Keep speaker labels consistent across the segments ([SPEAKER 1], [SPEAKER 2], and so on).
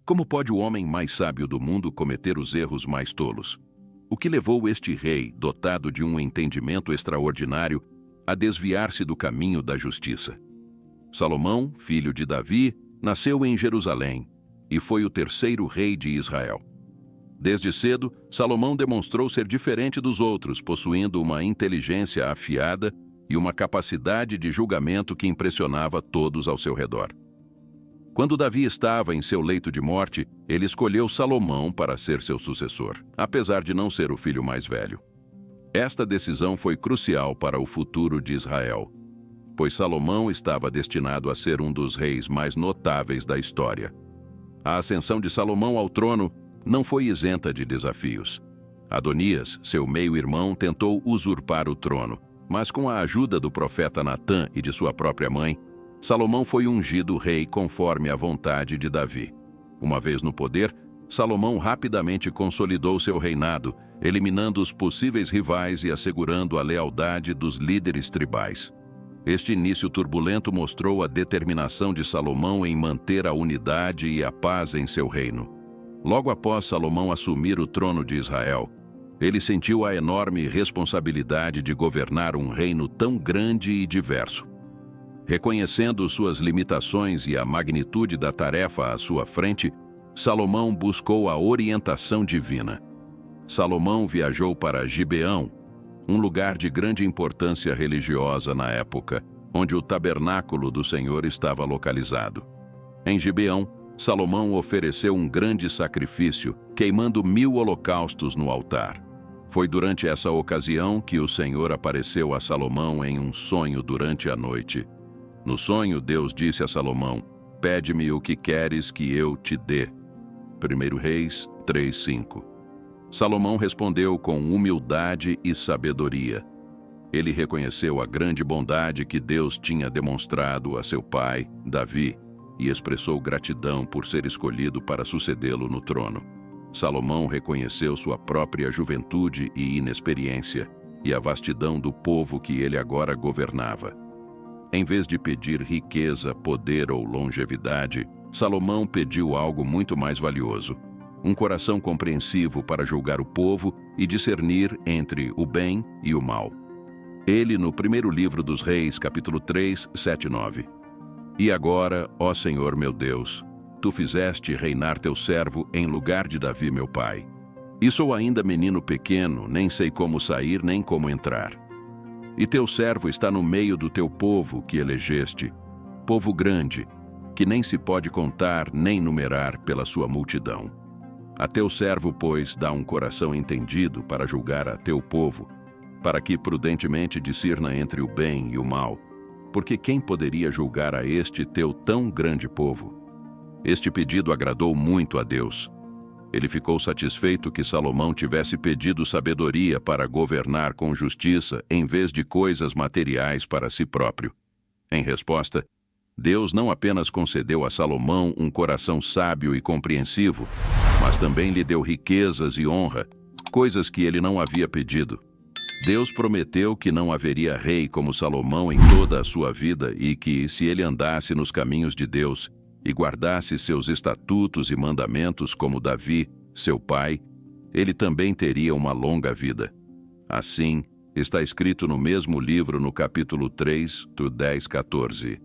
[SPEAKER 1] Como pode o homem mais sábio do mundo cometer os erros mais tolos? O que levou este rei, dotado de um entendimento extraordinário, a desviar-se do caminho da justiça? Salomão, filho de Davi, nasceu em Jerusalém e foi o terceiro rei de Israel. Desde cedo, Salomão demonstrou ser diferente dos outros, possuindo uma inteligência afiada e uma capacidade de julgamento que impressionava todos ao seu redor. Quando Davi estava em seu leito de morte, ele escolheu Salomão para ser seu sucessor, apesar de não ser o filho mais velho. Esta decisão foi crucial para o futuro de Israel, pois Salomão estava destinado a ser um dos reis mais notáveis da história. A ascensão de Salomão ao trono não foi isenta de desafios. Adonias, seu meio-irmão, tentou usurpar o trono, mas com a ajuda do profeta Natã e de sua própria mãe, Salomão foi ungido rei conforme a vontade de Davi. Uma vez no poder, Salomão rapidamente consolidou seu reinado, eliminando os possíveis rivais e assegurando a lealdade dos líderes tribais. Este início turbulento mostrou a determinação de Salomão em manter a unidade e a paz em seu reino. Logo após Salomão assumir o trono de Israel, ele sentiu a enorme responsabilidade de governar um reino tão grande e diverso. Reconhecendo suas limitações e a magnitude da tarefa à sua frente, Salomão buscou a orientação divina. Salomão viajou para Gibeão, um lugar de grande importância religiosa na época, onde o tabernáculo do Senhor estava localizado. Em Gibeão, Salomão ofereceu um grande sacrifício, queimando 1000 holocaustos no altar. Foi durante essa ocasião que o Senhor apareceu a Salomão em um sonho durante a noite. No sonho, Deus disse a Salomão: "Pede-me o que queres que eu te dê." 1 Reis 3:5. Salomão respondeu com humildade e sabedoria. Ele reconheceu a grande bondade que Deus tinha demonstrado a seu pai, Davi, e expressou gratidão por ser escolhido para sucedê-lo no trono. Salomão reconheceu sua própria juventude e inexperiência, e a vastidão do povo que ele agora governava. Em vez de pedir riqueza, poder ou longevidade, Salomão pediu algo muito mais valioso: um coração compreensivo para julgar o povo e discernir entre o bem e o mal. Ele, no primeiro livro dos Reis, capítulo 3, 7 e 9. "E agora, ó Senhor meu Deus, tu fizeste reinar teu servo em lugar de Davi meu pai. E sou ainda menino pequeno, nem sei como sair nem como entrar. E teu servo está no meio do teu povo que elegeste, povo grande, que nem se pode contar nem numerar pela sua multidão. A teu servo, pois, dá um coração entendido para julgar a teu povo, para que prudentemente discirna entre o bem e o mal, porque quem poderia julgar a este teu tão grande povo?" Este pedido agradou muito a Deus. Ele ficou satisfeito que Salomão tivesse pedido sabedoria para governar com justiça em vez de coisas materiais para si próprio. Em resposta, Deus não apenas concedeu a Salomão um coração sábio e compreensivo, mas também lhe deu riquezas e honra, coisas que ele não havia pedido. Deus prometeu que não haveria rei como Salomão em toda a sua vida e que, se ele andasse nos caminhos de Deus e guardasse seus estatutos e mandamentos como Davi, seu pai, ele também teria uma longa vida. Assim, está escrito no mesmo livro no capítulo 3, do 10-14.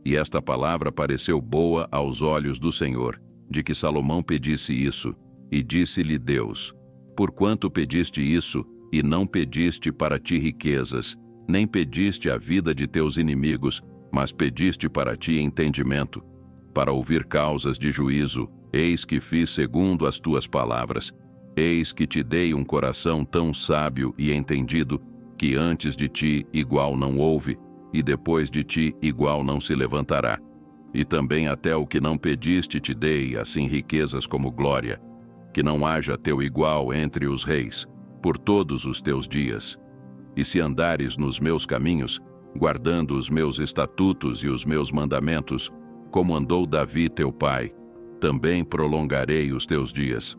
[SPEAKER 1] "E esta palavra pareceu boa aos olhos do Senhor, de que Salomão pedisse isso, e disse-lhe Deus: Porquanto pediste isso, e não pediste para ti riquezas, nem pediste a vida de teus inimigos, mas pediste para ti entendimento, para ouvir causas de juízo, eis que fiz segundo as tuas palavras. Eis que te dei um coração tão sábio e entendido, que antes de ti igual não houve, e depois de ti igual não se levantará. E também até o que não pediste te dei, assim riquezas como glória, que não haja teu igual entre os reis, por todos os teus dias. E se andares nos meus caminhos, guardando os meus estatutos e os meus mandamentos, como andou Davi teu pai, também prolongarei os teus dias."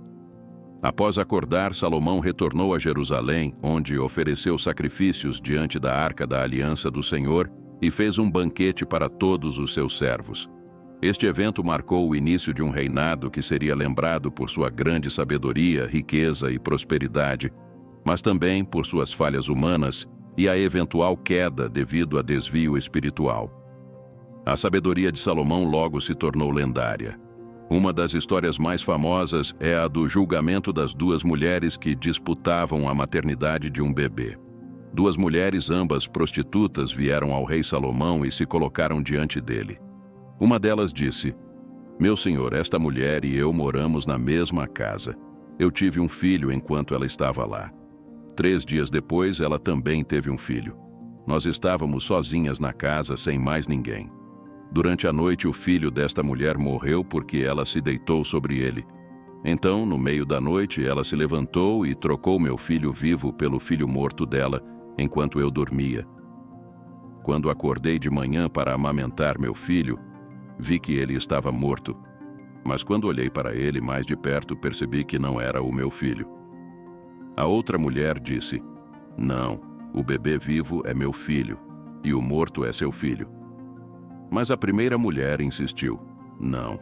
[SPEAKER 1] Após acordar, Salomão retornou a Jerusalém, onde ofereceu sacrifícios diante da Arca da Aliança do Senhor e fez um banquete para todos os seus servos. Este evento marcou o início de um reinado que seria lembrado por sua grande sabedoria, riqueza e prosperidade, mas também por suas falhas humanas e a eventual queda devido a desvio espiritual. A sabedoria de Salomão logo se tornou lendária. Uma das histórias mais famosas é a do julgamento das duas mulheres que disputavam a maternidade de um bebê. Duas mulheres, ambas prostitutas, vieram ao rei Salomão e se colocaram diante dele. Uma delas disse: "Meu senhor, esta mulher e eu moramos na mesma casa. Eu tive um filho enquanto ela estava lá. 3 dias depois, ela também teve um filho. Nós estávamos sozinhas na casa, sem mais ninguém. Durante a noite, o filho desta mulher morreu porque ela se deitou sobre ele. Então, no meio da noite, ela se levantou e trocou meu filho vivo pelo filho morto dela, enquanto eu dormia. Quando acordei de manhã para amamentar meu filho, vi que ele estava morto. Mas quando olhei para ele mais de perto, percebi que não era o meu filho." A outra mulher disse: "Não, o bebê vivo é meu filho, e o morto é seu filho." Mas a primeira mulher insistiu: "Não,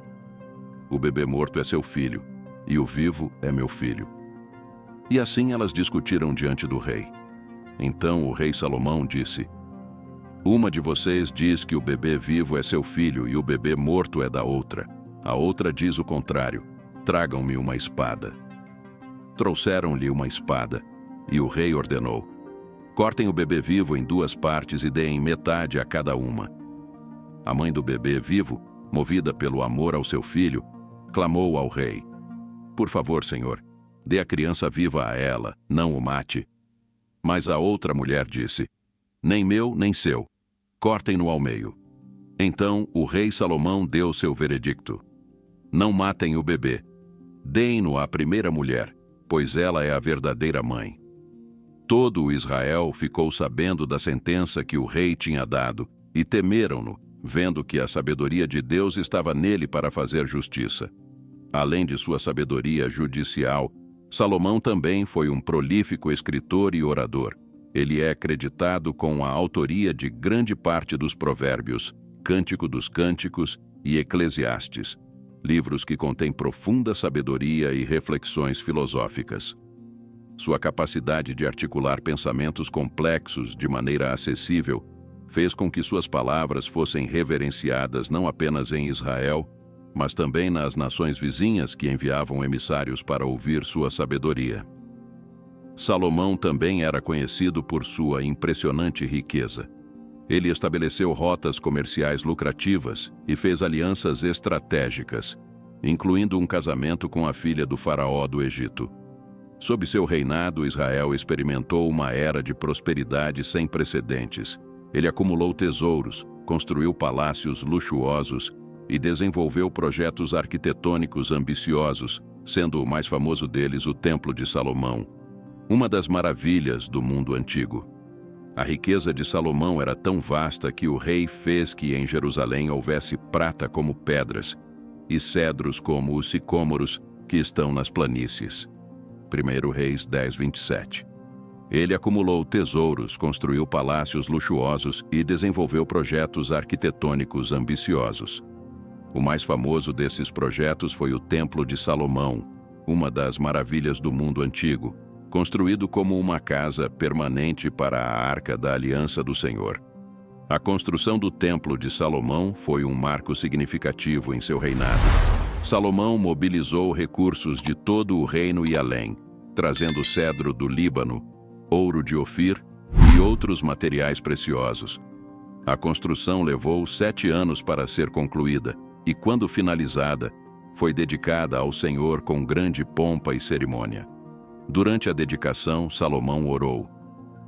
[SPEAKER 1] o bebê morto é seu filho, e o vivo é meu filho." E assim elas discutiram diante do rei. Então o rei Salomão disse: "Uma de vocês diz que o bebê vivo é seu filho e o bebê morto é da outra. A outra diz o contrário. Tragam-me uma espada." Trouxeram-lhe uma espada, e o rei ordenou: "Cortem o bebê vivo em 2 partes e deem metade a cada uma." A mãe do bebê vivo, movida pelo amor ao seu filho, clamou ao rei: "Por favor, senhor, dê a criança viva a ela, não o mate." Mas a outra mulher disse: "Nem meu, nem seu. Cortem-no ao meio." Então o rei Salomão deu seu veredicto: "Não matem o bebê. Deem-no à primeira mulher, pois ela é a verdadeira mãe." Todo o Israel ficou sabendo da sentença que o rei tinha dado e temeram-no, vendo que a sabedoria de Deus estava nele para fazer justiça. Além de sua sabedoria judicial, Salomão também foi um prolífico escritor e orador. Ele é acreditado com a autoria de grande parte dos Provérbios, Cântico dos Cânticos e Eclesiastes, livros que contêm profunda sabedoria e reflexões filosóficas. Sua capacidade de articular pensamentos complexos de maneira acessível fez com que suas palavras fossem reverenciadas não apenas em Israel, mas também nas nações vizinhas que enviavam emissários para ouvir sua sabedoria. Salomão também era conhecido por sua impressionante riqueza. Ele estabeleceu rotas comerciais lucrativas e fez alianças estratégicas, incluindo um casamento com a filha do faraó do Egito. Sob seu reinado, Israel experimentou uma era de prosperidade sem precedentes. Ele acumulou tesouros, construiu palácios luxuosos e desenvolveu projetos arquitetônicos ambiciosos, sendo o mais famoso deles o Templo de Salomão, uma das maravilhas do mundo antigo. A riqueza de Salomão era tão vasta que o rei fez que em Jerusalém houvesse prata como pedras e cedros como os sicômoros que estão nas planícies. 1 Reis 10:27. Ele acumulou tesouros, construiu palácios luxuosos e desenvolveu projetos arquitetônicos ambiciosos. O mais famoso desses projetos foi o Templo de Salomão, uma das maravilhas do mundo antigo, construído como uma casa permanente para a Arca da Aliança do Senhor. A construção do Templo de Salomão foi um marco significativo em seu reinado. Salomão mobilizou recursos de todo o reino e além, trazendo cedro do Líbano, ouro de Ofir e outros materiais preciosos. A construção levou 7 anos para ser concluída e, quando finalizada, foi dedicada ao Senhor com grande pompa e cerimônia. Durante a dedicação, Salomão orou: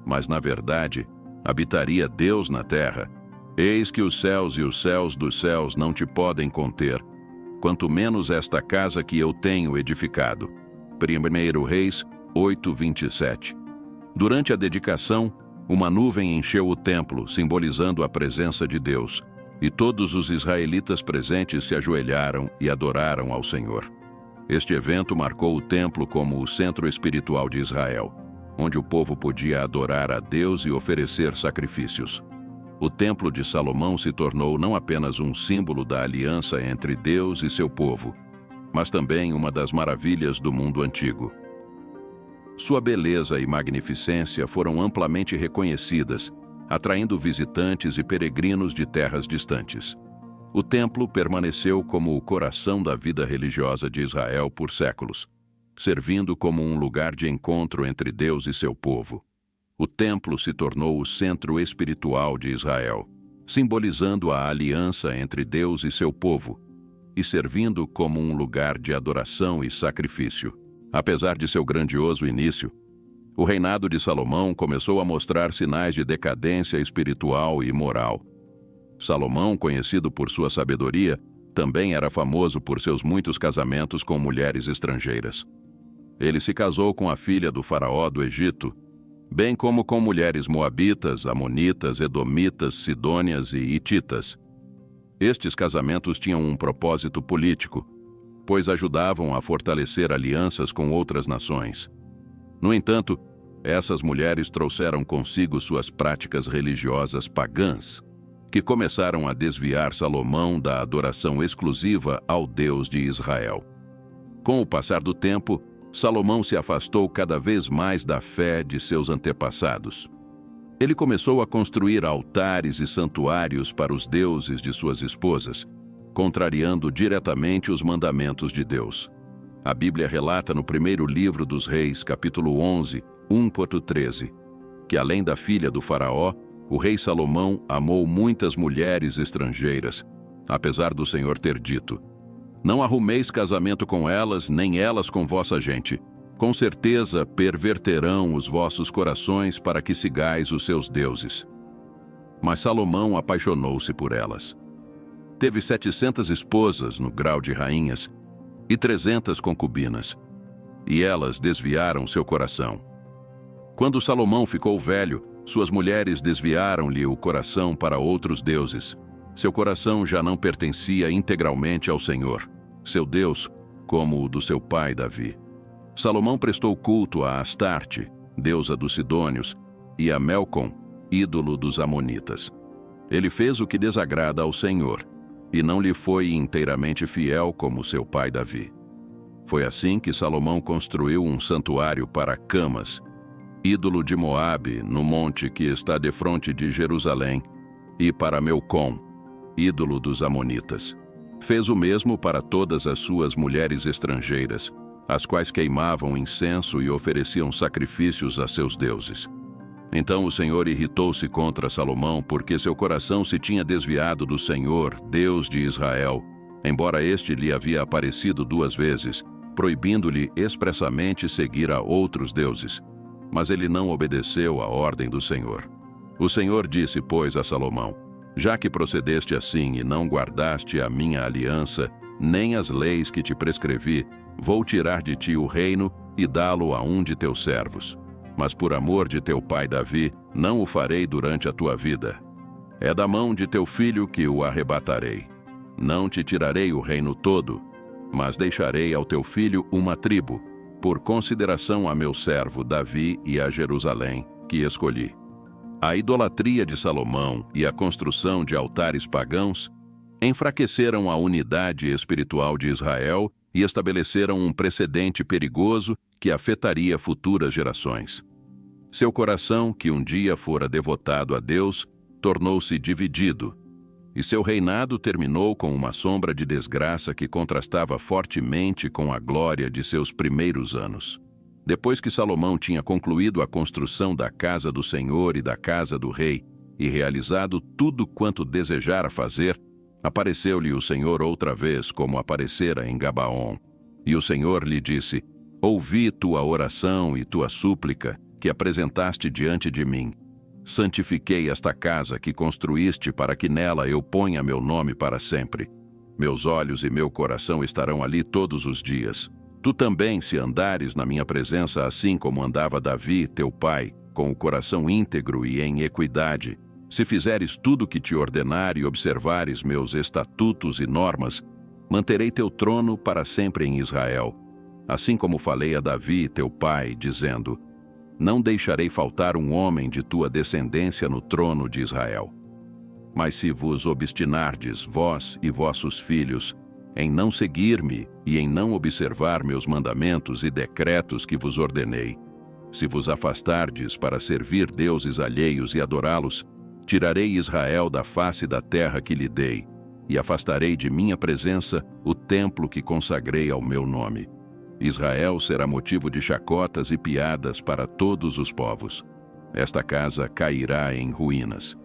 [SPEAKER 1] "Mas, na verdade, habitaria Deus na terra? Eis que os céus e os céus dos céus não te podem conter, quanto menos esta casa que eu tenho edificado." 1 Reis 8:27. Durante a dedicação, uma nuvem encheu o templo, simbolizando a presença de Deus, e todos os israelitas presentes se ajoelharam e adoraram ao Senhor. Este evento marcou o templo como o centro espiritual de Israel, onde o povo podia adorar a Deus e oferecer sacrifícios. o Templo de Salomão se tornou não apenas um símbolo da aliança entre Deus e seu povo, mas também uma das maravilhas do mundo antigo. Sua beleza e magnificência foram amplamente reconhecidas, atraindo visitantes e peregrinos de terras distantes. O templo permaneceu como o coração da vida religiosa de Israel por séculos, servindo como um lugar de encontro entre Deus e seu povo. O templo se tornou o centro espiritual de Israel, simbolizando a aliança entre Deus e seu povo, e servindo como um lugar de adoração e sacrifício. Apesar de seu grandioso início, o reinado de Salomão começou a mostrar sinais de decadência espiritual e moral. Salomão, conhecido por sua sabedoria, também era famoso por seus muitos casamentos com mulheres estrangeiras. Ele se casou com a filha do faraó do Egito, bem como com mulheres moabitas, amonitas, edomitas, sidônias e hititas. Estes casamentos tinham um propósito político, pois ajudavam a fortalecer alianças com outras nações. No entanto, essas mulheres trouxeram consigo suas práticas religiosas pagãs, que começaram a desviar Salomão da adoração exclusiva ao Deus de Israel. Com o passar do tempo, Salomão se afastou cada vez mais da fé de seus antepassados. Ele começou a construir altares e santuários para os deuses de suas esposas, contrariando diretamente os mandamentos de Deus. A Bíblia relata no primeiro livro dos Reis, capítulo 11, 1-13, que além da filha do faraó, o rei Salomão amou muitas mulheres estrangeiras, apesar do Senhor ter dito: "Não arrumeis casamento com elas, nem elas com vossa gente. Com certeza perverterão os vossos corações para que sigais os seus deuses." Mas Salomão apaixonou-se por elas. Teve 700 esposas no grau de rainhas e 300 concubinas, e elas desviaram seu coração. Quando Salomão ficou velho, suas mulheres desviaram-lhe o coração para outros deuses. Seu coração já não pertencia integralmente ao Senhor, seu Deus, como o do seu pai Davi. Salomão prestou culto a Astarte, deusa dos Sidônios, e a Melcom, ídolo dos Amonitas. Ele fez o que desagrada ao Senhor, e não lhe foi inteiramente fiel como seu pai Davi. Foi assim que Salomão construiu um santuário para Camas, ídolo de Moabe, no monte que está defronte de Jerusalém, e para Melcom, ídolo dos Amonitas. Fez o mesmo para todas as suas mulheres estrangeiras, as quais queimavam incenso e ofereciam sacrifícios a seus deuses. Então o Senhor irritou-se contra Salomão porque seu coração se tinha desviado do Senhor, Deus de Israel, embora este lhe havia aparecido 2 vezes, proibindo-lhe expressamente seguir a outros deuses. Mas ele não obedeceu à ordem do Senhor. O Senhor disse, pois, a Salomão: "Já que procedeste assim e não guardaste a minha aliança, nem as leis que te prescrevi, vou tirar de ti o reino e dá-lo a um de teus servos. Mas por amor de teu pai Davi, não o farei durante a tua vida. É da mão de teu filho que o arrebatarei. Não te tirarei o reino todo, mas deixarei ao teu filho uma tribo, por consideração a meu servo Davi e a Jerusalém, que escolhi." A idolatria de Salomão e a construção de altares pagãos enfraqueceram a unidade espiritual de Israel e estabeleceram um precedente perigoso que afetaria futuras gerações. Seu coração, que um dia fora devotado a Deus, tornou-se dividido, e seu reinado terminou com uma sombra de desgraça que contrastava fortemente com a glória de seus primeiros anos. Depois que Salomão tinha concluído a construção da casa do Senhor e da casa do rei, e realizado tudo quanto desejara fazer, apareceu-lhe o Senhor outra vez, como aparecera em Gabaon. E o Senhor lhe disse: "Ouvi tua oração e tua súplica, que apresentaste diante de mim. Santifiquei esta casa que construíste para que nela eu ponha meu nome para sempre. Meus olhos e meu coração estarão ali todos os dias. Tu também, se andares na minha presença assim como andava Davi, teu pai, com o coração íntegro e em equidade, se fizeres tudo o que te ordenar e observares meus estatutos e normas, manterei teu trono para sempre em Israel. Assim como falei a Davi, teu pai, dizendo: Não deixarei faltar um homem de tua descendência no trono de Israel. Mas se vos obstinardes, vós e vossos filhos, em não seguir-me e em não observar meus mandamentos e decretos que vos ordenei, se vos afastardes para servir deuses alheios e adorá-los, tirarei Israel da face da terra que lhe dei, e afastarei de minha presença o templo que consagrei ao meu nome. Israel será motivo de chacotas e piadas para todos os povos. Esta casa cairá em ruínas.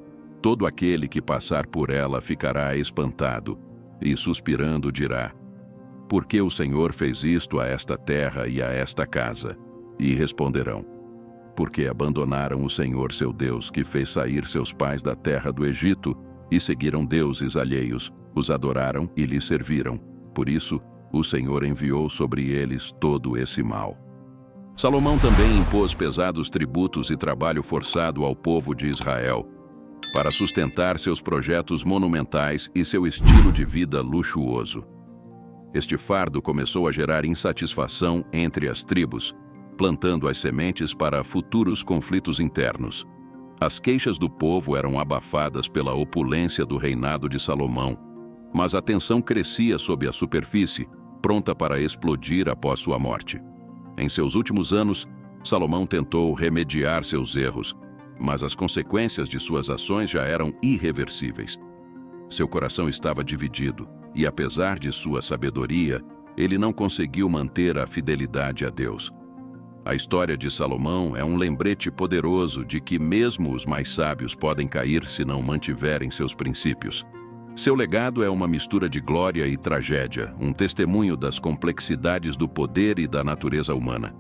[SPEAKER 1] Todo aquele que passar por ela ficará espantado, e suspirando dirá: por que o Senhor fez isto a esta terra e a esta casa? E responderão: porque abandonaram o Senhor seu Deus, que fez sair seus pais da terra do Egito, e seguiram deuses alheios, os adoraram e lhes serviram. Por isso, o Senhor enviou sobre eles todo esse mal. Salomão também impôs pesados tributos e trabalho forçado ao povo de Israel, para sustentar seus projetos monumentais e seu estilo de vida luxuoso. Este fardo começou a gerar insatisfação entre as tribos, plantando as sementes para futuros conflitos internos. As queixas do povo eram abafadas pela opulência do reinado de Salomão, mas a tensão crescia sob a superfície, pronta para explodir após sua morte. Em seus últimos anos, Salomão tentou remediar seus erros, mas as consequências de suas ações já eram irreversíveis. Seu coração estava dividido, e apesar de sua sabedoria, ele não conseguiu manter a fidelidade a Deus. A história de Salomão é um lembrete poderoso de que mesmo os mais sábios podem cair se não mantiverem seus princípios. Seu legado é uma mistura de glória e tragédia, um testemunho das complexidades do poder e da natureza humana.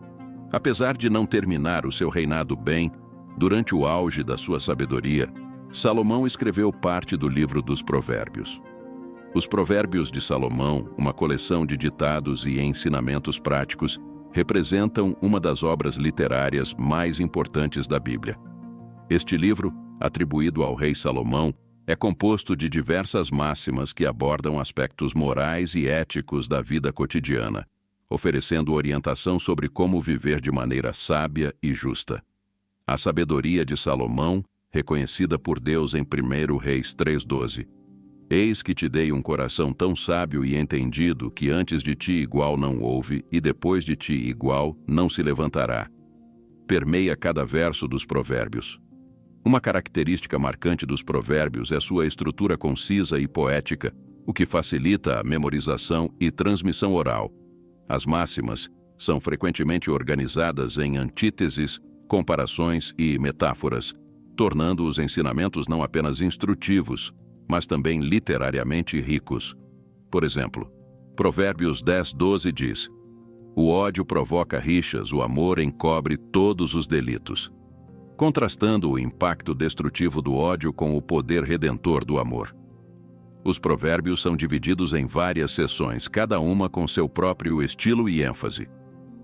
[SPEAKER 1] Apesar de não terminar o seu reinado bem, durante o auge da sua sabedoria, Salomão escreveu parte do livro dos Provérbios. Os Provérbios de Salomão, uma coleção de ditados e ensinamentos práticos, representam uma das obras literárias mais importantes da Bíblia. Este livro, atribuído ao rei Salomão, é composto de diversas máximas que abordam aspectos morais e éticos da vida cotidiana, oferecendo orientação sobre como viver de maneira sábia e justa. A sabedoria de Salomão, reconhecida por Deus em 1 Reis 3:12. Eis que te dei um coração tão sábio e entendido que antes de ti igual não houve e depois de ti igual não se levantará. Permeia cada verso dos Provérbios. Uma característica marcante dos Provérbios é sua estrutura concisa e poética, o que facilita a memorização e transmissão oral. As máximas são frequentemente organizadas em antíteses, comparações e metáforas, tornando os ensinamentos não apenas instrutivos, mas também literariamente ricos. Por exemplo, Provérbios 10:12 diz: o ódio provoca rixas, o amor encobre todos os delitos, contrastando o impacto destrutivo do ódio com o poder redentor do amor. Os provérbios são divididos em várias seções, cada uma com seu próprio estilo e ênfase.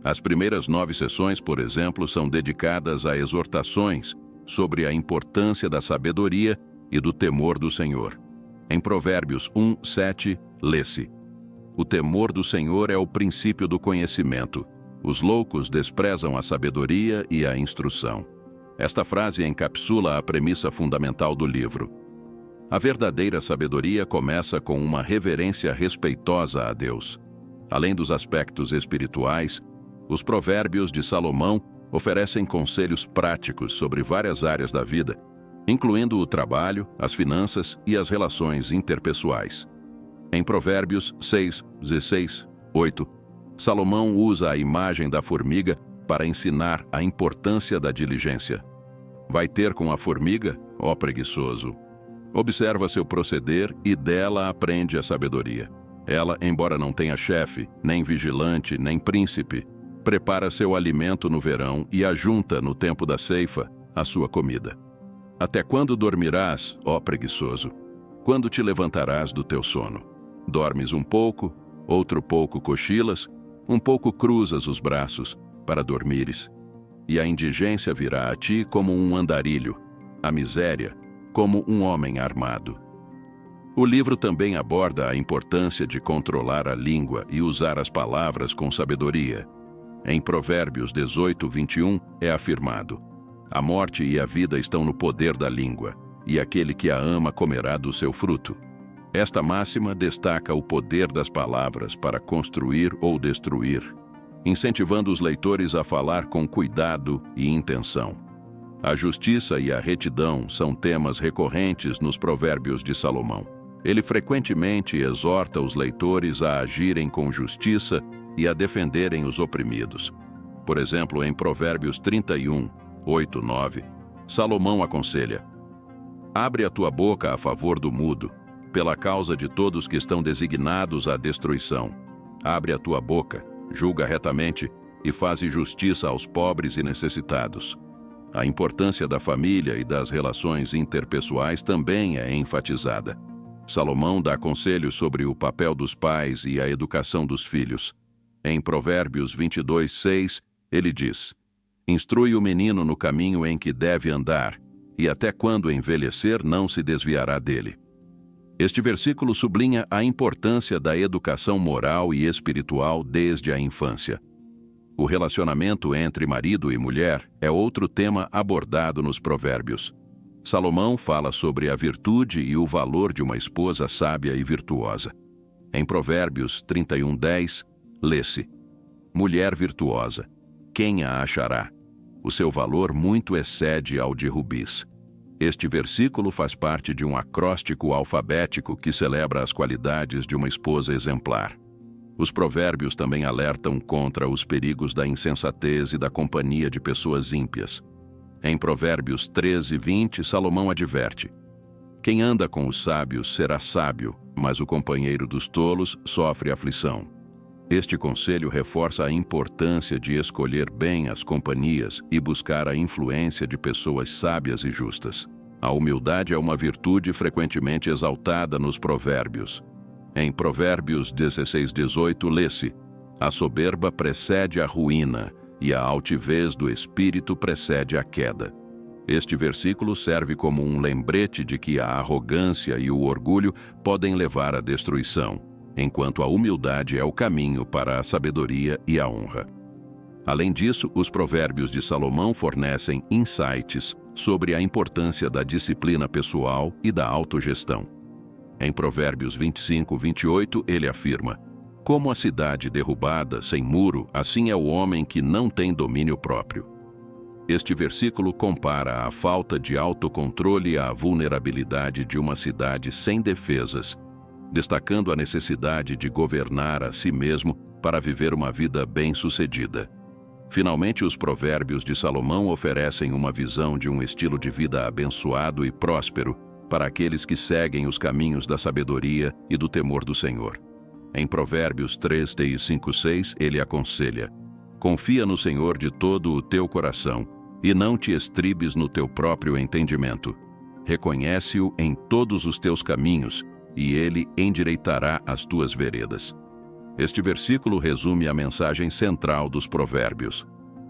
[SPEAKER 1] As primeiras 9 seções, por exemplo, são dedicadas a exortações sobre a importância da sabedoria e do temor do Senhor. Em Provérbios 1:7, lê-se: o temor do Senhor é o princípio do conhecimento. Os loucos desprezam a sabedoria e a instrução. Esta frase encapsula a premissa fundamental do livro. A verdadeira sabedoria começa com uma reverência respeitosa a Deus. Além dos aspectos espirituais, os Provérbios de Salomão oferecem conselhos práticos sobre várias áreas da vida, incluindo o trabalho, as finanças e as relações interpessoais. Em Provérbios 6:16, 8, Salomão usa a imagem da formiga para ensinar a importância da diligência. Vai ter com a formiga, ó preguiçoso. Observa seu proceder e dela aprende a sabedoria. Ela, embora não tenha chefe, nem vigilante, nem príncipe, prepara seu alimento no verão e ajunta no tempo da ceifa a sua comida. Até quando dormirás, ó preguiçoso? Quando te levantarás do teu sono? Dormes um pouco, outro pouco cochilas, um pouco cruzas os braços para dormires. E a indigência virá a ti como um andarilho, a miséria como um homem armado. O livro também aborda a importância de controlar a língua e usar as palavras com sabedoria. Em Provérbios 18:21 é afirmado: a morte e a vida estão no poder da língua, e aquele que a ama comerá do seu fruto. Esta máxima destaca o poder das palavras para construir ou destruir, incentivando os leitores a falar com cuidado e intenção. A justiça e a retidão são temas recorrentes nos Provérbios de Salomão. Ele frequentemente exorta os leitores a agirem com justiça e a defenderem os oprimidos. Por exemplo, em Provérbios 31, 8, 9, Salomão aconselha: abre a tua boca a favor do mudo, pela causa de todos que estão designados à destruição. Abre a tua boca, julga retamente e faze justiça aos pobres e necessitados. A importância da família e das relações interpessoais também é enfatizada. Salomão dá conselhos sobre o papel dos pais e a educação dos filhos. Em Provérbios 22, 6, ele diz: instrui o menino no caminho em que deve andar, e até quando envelhecer não se desviará dele. Este versículo sublinha a importância da educação moral e espiritual desde a infância. O relacionamento entre marido e mulher é outro tema abordado nos Provérbios. Salomão fala sobre a virtude e o valor de uma esposa sábia e virtuosa. Em Provérbios 31:10, lê-se: mulher virtuosa, quem a achará? O seu valor muito excede ao de rubis. Este versículo faz parte de um acróstico alfabético que celebra as qualidades de uma esposa exemplar. Os provérbios também alertam contra os perigos da insensatez e da companhia de pessoas ímpias. Em Provérbios 13:20, Salomão adverte: quem anda com os sábios será sábio, mas o companheiro dos tolos sofre aflição. Este conselho reforça a importância de escolher bem as companhias e buscar a influência de pessoas sábias e justas. A humildade é uma virtude frequentemente exaltada nos provérbios. Em Provérbios 16:18 lê-se: a soberba precede a ruína, e a altivez do espírito precede a queda. Este versículo serve como um lembrete de que a arrogância e o orgulho podem levar à destruição, enquanto a humildade é o caminho para a sabedoria e a honra. Além disso, os Provérbios de Salomão fornecem insights sobre a importância da disciplina pessoal e da autogestão. Em Provérbios 25:28, ele afirma: como a cidade derrubada sem muro, assim é o homem que não tem domínio próprio. Este versículo compara a falta de autocontrole à vulnerabilidade de uma cidade sem defesas, destacando a necessidade de governar a si mesmo para viver uma vida bem-sucedida. Finalmente, os Provérbios de Salomão oferecem uma visão de um estilo de vida abençoado e próspero para aqueles que seguem os caminhos da sabedoria e do temor do Senhor. Em Provérbios 3:5-6, ele aconselha: confia no Senhor de todo o teu coração e não te estribes no teu próprio entendimento. Reconhece-o em todos os teus caminhos e ele endireitará as tuas veredas. Este versículo resume a mensagem central dos Provérbios.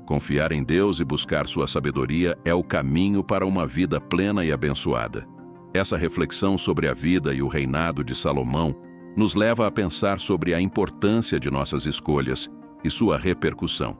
[SPEAKER 1] Confiar em Deus e buscar sua sabedoria é o caminho para uma vida plena e abençoada. Essa reflexão sobre a vida e o reinado de Salomão nos leva a pensar sobre a importância de nossas escolhas e sua repercussão.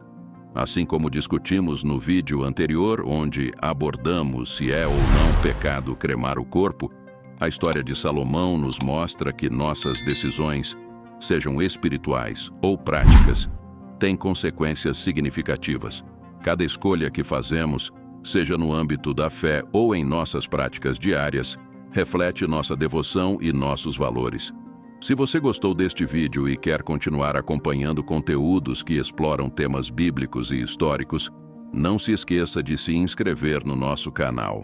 [SPEAKER 1] Assim como discutimos no vídeo anterior, onde abordamos se é ou não pecado cremar o corpo, a história de Salomão nos mostra que nossas decisões, sejam espirituais ou práticas, têm consequências significativas. Cada escolha que fazemos, seja no âmbito da fé ou em nossas práticas diárias, reflete nossa devoção e nossos valores. Se você gostou deste vídeo e quer continuar acompanhando conteúdos que exploram temas bíblicos e históricos, não se esqueça de se inscrever no nosso canal.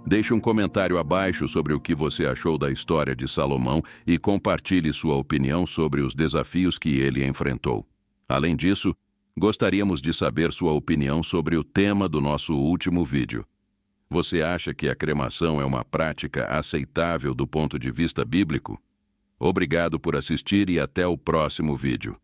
[SPEAKER 1] Deixe um comentário abaixo sobre o que você achou da história de Salomão e compartilhe sua opinião sobre os desafios que ele enfrentou. Além disso, gostaríamos de saber sua opinião sobre o tema do nosso último vídeo. Você acha que a cremação é uma prática aceitável do ponto de vista bíblico? Obrigado por assistir e até o próximo vídeo.